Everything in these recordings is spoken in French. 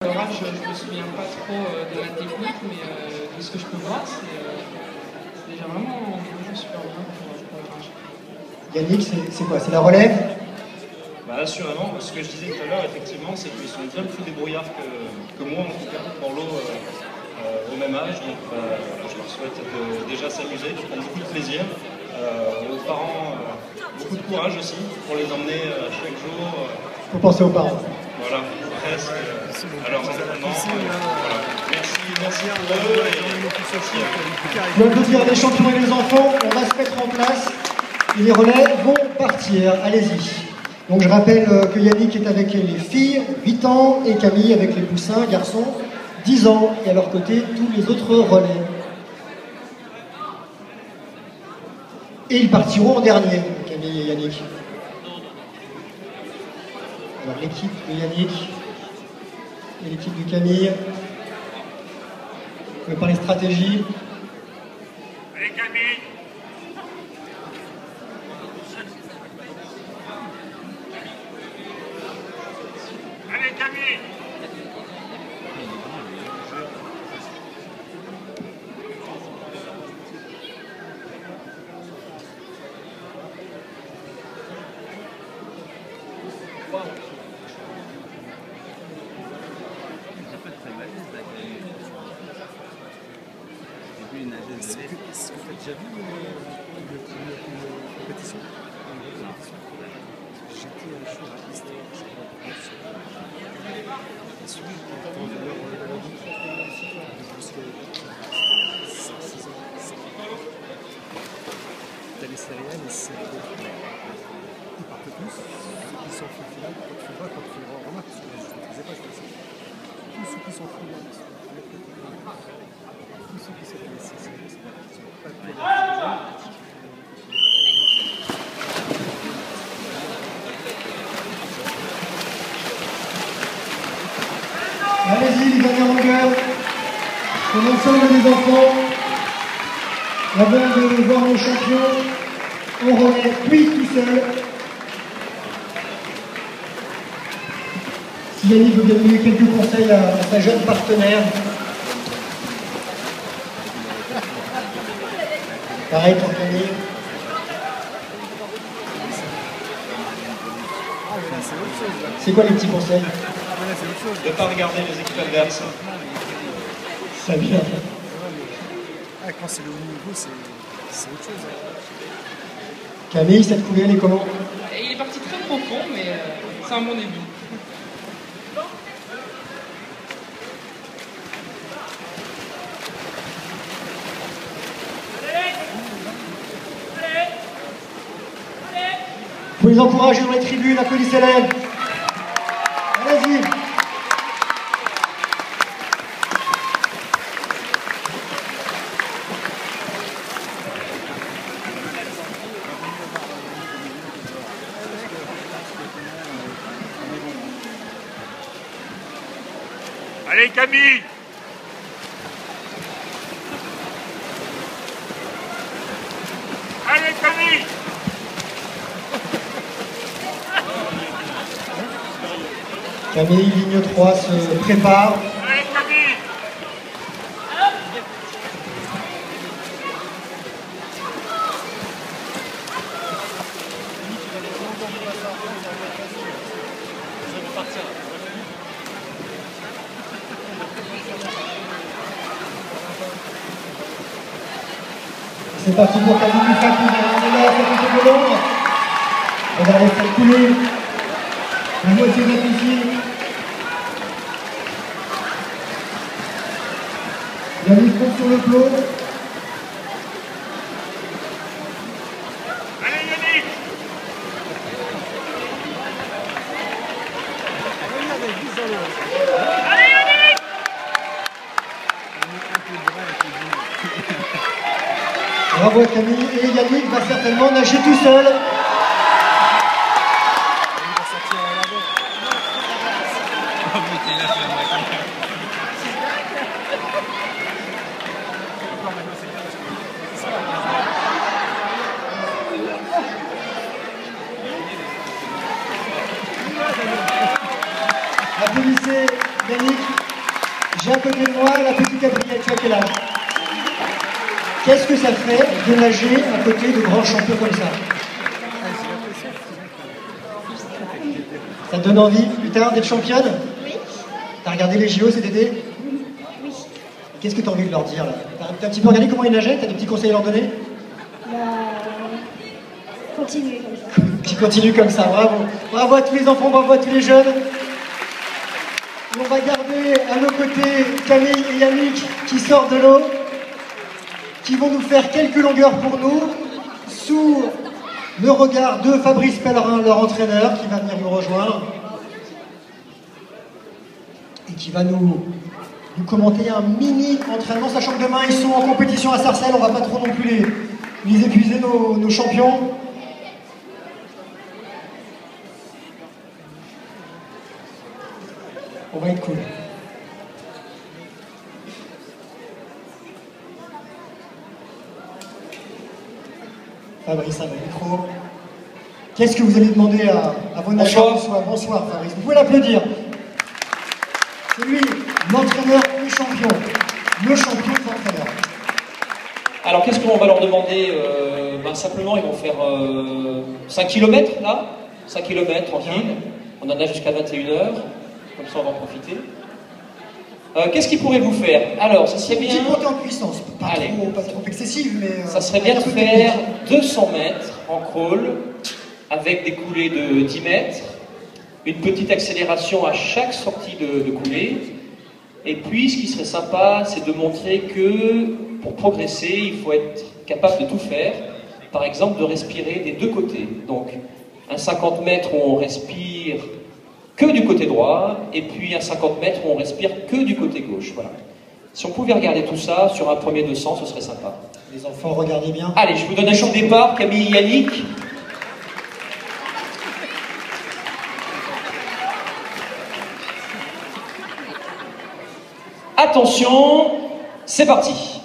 L'oral, je me souviens pas trop de la technique, mais de ce que je peux voir, c'est déjà vraiment super bien pour le rage. Yannick, c'est quoi? C'est la relève? Bah assurément, ce que je disais tout à l'heure, effectivement, c'est qu'ils sont bien plus débrouillards que moi, en tout cas, dans l'eau au même âge. Donc je leur souhaite de déjà s'amuser, de prendre beaucoup de plaisir. Aux parents, beaucoup de courage aussi pour les emmener chaque jour. Il faut penser aux parents. Voilà, presque à leurs entraînements. Voilà. Merci pour eux et merci à vous. Je veux applaudir les champions et les enfants. On va se mettre en place et les relais vont partir. Allez-y. Donc je rappelle que Yannick est avec les filles, 8 ans, et Camille avec les poussins, garçons, 10 ans, et à leur côté tous les autres relais. Et ils partiront en dernier, Camille et Yannick. Alors l'équipe de Yannick et l'équipe de Camille. Vous pouvez parler stratégie. Allez Camille. Allez Camille. Est-ce que tu as déjà vu une compétition? J'étais un jour à piste, je crois, en France. Et celui qui est en valeur jusqu'à 5-6 ans. Tu as les céréales et c'est ils partent tous. Ceux qui sont en finale, quand tu vois, quand tu remarques, parce que je ne faisais pas, je faisais ça. Tous ceux qui sont en finale, tous ceux qui sont blessés, Allez-y, les dernières longueurs. Pour l'ensemble des enfants, avant de voir nos champions, on relève puis tout seul. Si Yannick veut bien donner quelques conseils à sa jeune partenaire. Pareil pour Camille. C'est quoi les petits conseils? De ne pas regarder les équipes adverses. Ça vient. Quand c'est le haut niveau, c'est autre chose. Camille, cette coulée, elle est comment? Il est parti très profond, mais c'est un bon début. Vous les encourager dans les tribunes, applaudissez-les. Allez-y. Allez Camille. Allez Camille. Camille, ligne 3, se prépare. Allez Camille. C'est parti pour Camille Dufak, qui est là, ça fait de l'ombre. Regardez cette coulée. La moitié de la piscine. Yannick compte sur le plot. Allez Yannick. Allez Yannick. Bravo à Camille. Et Yannick va certainement nager tout seul. Applaudissez Yannick. J'ai à côté de moi la petite Gabrielle, tu as quel âge? Qu'est-ce que ça fait de nager à côté de grands champions comme ça? Ça te donne envie, plus tard, d'être championne? Oui. T'as regardé les JO cet été? Oui. Qu'est-ce que t'as envie de leur dire là? T'as un petit peu regardé comment ils nageaient? T'as des petits conseils à leur donner? Bah, continuez comme ça. Qui continuent comme ça, bravo. Bravo à tous les enfants, bravo à tous les jeunes. Et on va garder à nos côtés Camille et Yannick qui sortent de l'eau, qui vont nous faire quelques longueurs pour nous, sous le regard de Fabrice Pellerin, leur entraîneur, qui va venir nous rejoindre et qui va nous commenter un mini entraînement, sachant que demain ils sont en compétition à Sarcelles, on va pas trop non plus les épuiser, nos champions. On va être cool. Fabrice, à le micro. Qu'est-ce que vous allez demander à vos nageurs ce soir? Bonsoir Fabrice, vous pouvez l'applaudir. C'est lui, l'entraîneur du champion. Le champion des entraîneurs. Alors qu'est-ce qu'on va leur demander? Simplement, ils vont faire 5 km là, 5 km tranquille. On en a jusqu'à 21h, comme ça on va en profiter. Qu'est-ce qu'ils pourraient vous faire? Alors, ça serait bien... Une petite montée en puissance, pas trop excessive, mais... ça serait bien de faire 200 mètres en crawl, avec des coulées de 10 mètres, une petite accélération à chaque sortie de coulée. Et puis, ce qui serait sympa, c'est de montrer que pour progresser, il faut être capable de tout faire. Par exemple, de respirer des deux côtés. Donc, un 50 mètres où on respire que du côté droit, et puis un 50 mètres où on respire que du côté gauche. Voilà. Si on pouvait regarder tout ça sur un premier 200, ce serait sympa. Les enfants, regardez bien. Allez, je vous donne un champ de départ, Camille et Yannick. Attention, c'est parti.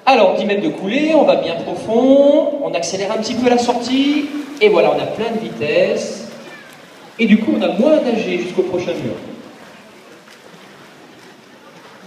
Alors, 10 mètres de coulée, on va bien profond, on accélère un petit peu la sortie, et voilà, on a plein de vitesse. Et du coup, on a moins à nager jusqu'au prochain mur.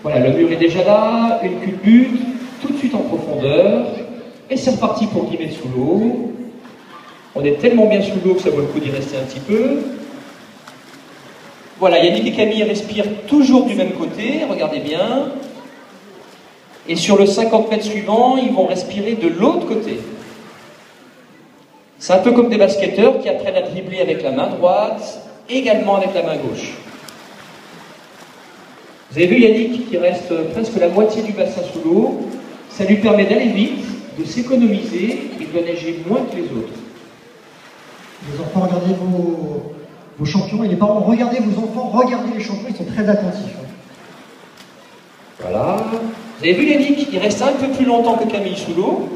Voilà, le mur est déjà là, une culbute, tout de suite en profondeur, et c'est reparti pour 10 mètres sous l'eau. On est tellement bien sous l'eau que ça vaut le coup d'y rester un petit peu. Voilà, Yannick et Camille respirent toujours du même côté, regardez bien. Et sur le 50 mètres suivant, ils vont respirer de l'autre côté. C'est un peu comme des basketteurs qui apprennent à dribbler avec la main droite, également avec la main gauche. Vous avez vu Yannick qui reste presque la moitié du bassin sous l'eau. Ça lui permet d'aller vite, de s'économiser et de nager moins que les autres. Les enfants, regardez vos champions, et les parents, regardez vos enfants, regardez les champions, ils sont très attentifs. Voilà. Vous avez vu Yannick, il reste un peu plus longtemps que Camille sous l'eau,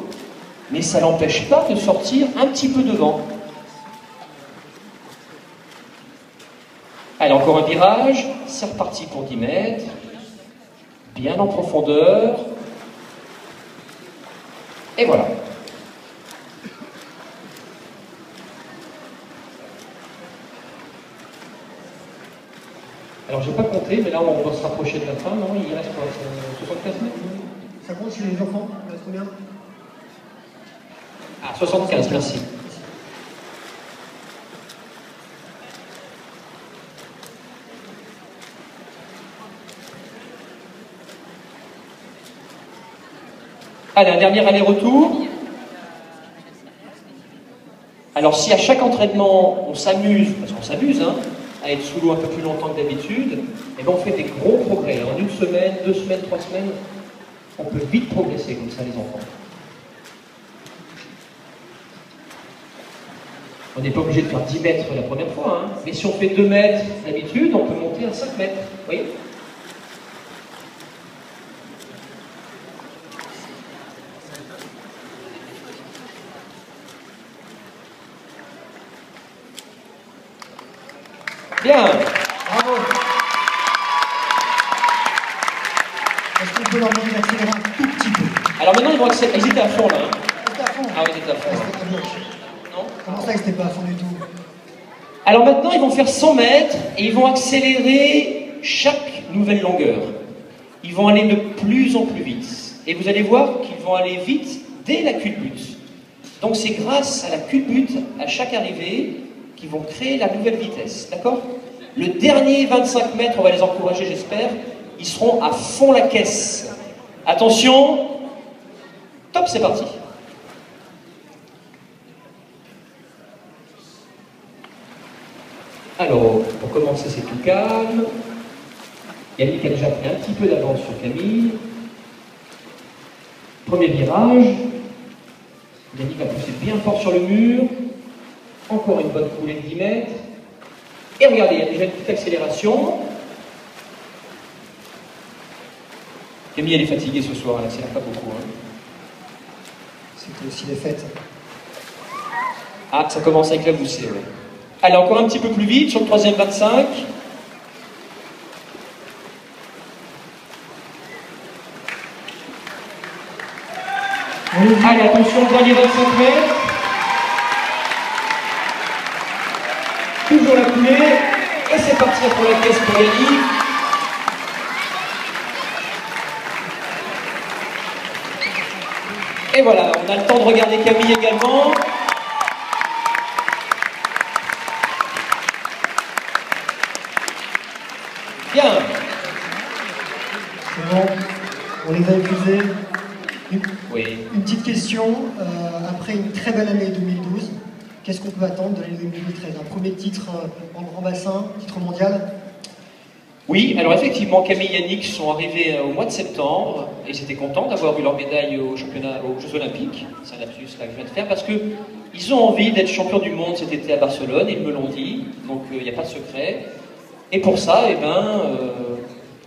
mais ça l'empêche pas de sortir un petit peu devant. Allez, encore un virage, c'est reparti pour 10 mètres, bien en profondeur, et voilà. Alors, je n'ai pas compté, mais là, on va se rapprocher de la fin, non? Il reste quoi? 75 mètres? Ça compte chez les enfants? Il reste combien? Ah, 75, merci. Allez, un dernier aller-retour. Alors, si à chaque entraînement, on s'amuse, parce qu'on s'amuse, hein, à être sous l'eau un peu plus longtemps que d'habitude, et ben on fait des gros progrès. En une semaine, 2 semaines, 3 semaines, on peut vite progresser comme ça, les enfants. On n'est pas obligé de faire 10 mètres la première fois, hein, mais si on fait 2 mètres d'habitude, on peut monter à 5 mètres. Vous voyez ? Bien. Bravo. Est-ce qu'on peut leur demander d'accélérer un tout petit peu? Alors maintenant, ils vont accélérer. Ils étaient à fond là. Hein. Ils étaient à fond. Ah oui, ils étaient à fond. C'était très bien. Non ? Comment ça, ils n'étaient pas à fond du tout? Alors maintenant, ils vont faire 100 mètres et ils vont accélérer chaque nouvelle longueur. Ils vont aller de plus en plus vite. Et vous allez voir qu'ils vont aller vite dès la culbute. Donc c'est grâce à la culbute, à chaque arrivée, qu'ils vont créer la nouvelle vitesse. D'accord? Le dernier 25 mètres, on va les encourager, j'espère. Ils seront à fond la caisse. Attention. Top, c'est parti. Alors, pour commencer, c'est tout calme. Yannick a déjà pris un petit peu d'avance sur Camille. Premier virage. Yannick va pousser bien fort sur le mur. Encore une bonne coulée de 10 mètres. Et regardez, il y a déjà une petite accélération. Camille, elle est fatiguée ce soir, elle n'accélère pas beaucoup. Hein. C'était aussi les fêtes. Ah, ça commence avec la boussée, ouais. Allez, encore un petit peu plus vite sur le troisième 25. Allez, attention, le dernier 25 mètres. Toujours la coulée. Et c'est parti pour la caisse pour Yannick. Et voilà, on a le temps de regarder Camille également. Bien. C'est bon, on les a épuisés. Oui. Une petite question, après une très belle année 2012, qu'est-ce qu'on peut attendre de l'année 2013? Un premier titre en grand bassin, titre mondial? Oui, alors effectivement, Camille et Yannick sont arrivés au mois de septembre et ils étaient contents d'avoir eu leur médaille aux Jeux Olympiques. C'est un lapsus là que je viens de faire parce qu'ils ont envie d'être champions du monde cet été à Barcelone, ils me l'ont dit, donc il n'y a pas de secret. Et pour ça, eh ben,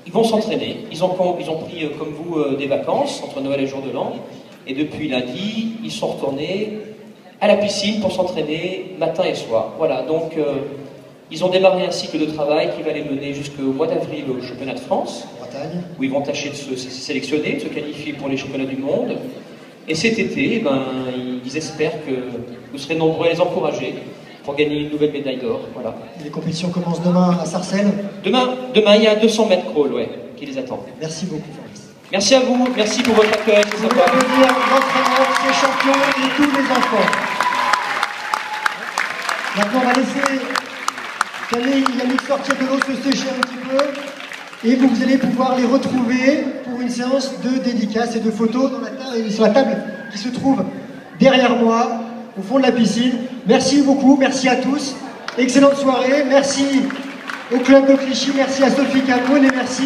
ils vont s'entraîner. Ils ont pris, comme vous, des vacances entre Noël et Jour de l'An. Et depuis lundi, ils sont retournés à la piscine pour s'entraîner matin et soir. Voilà, donc ils ont démarré un cycle de travail qui va les mener jusqu'au mois d'avril au championnat de France, Bretagne, où ils vont tâcher de se sélectionner, de se qualifier pour les championnats du monde. Et cet été, eh ben, ils espèrent que vous serez nombreux à les encourager pour gagner une nouvelle médaille d'or. Voilà. les compétitions commencent demain à Sarcelles. Demain, il y a un 200 mètres crawl, ouais, qui les attend. Merci beaucoup, Fabrice. Merci à vous, merci pour votre accueil. On peut applaudir l'entraîneur, ses champions et tous les enfants. Maintenant, on va laisser Camille et Yannick sortir de l'eau, se sécher un petit peu. Et vous allez pouvoir les retrouver pour une séance de dédicaces et de photos sur la table qui se trouve derrière moi, au fond de la piscine. Merci beaucoup, merci à tous. Excellente soirée, merci au club de Clichy, merci à Sophie Camoun et merci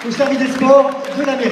au service des sports de la mairie.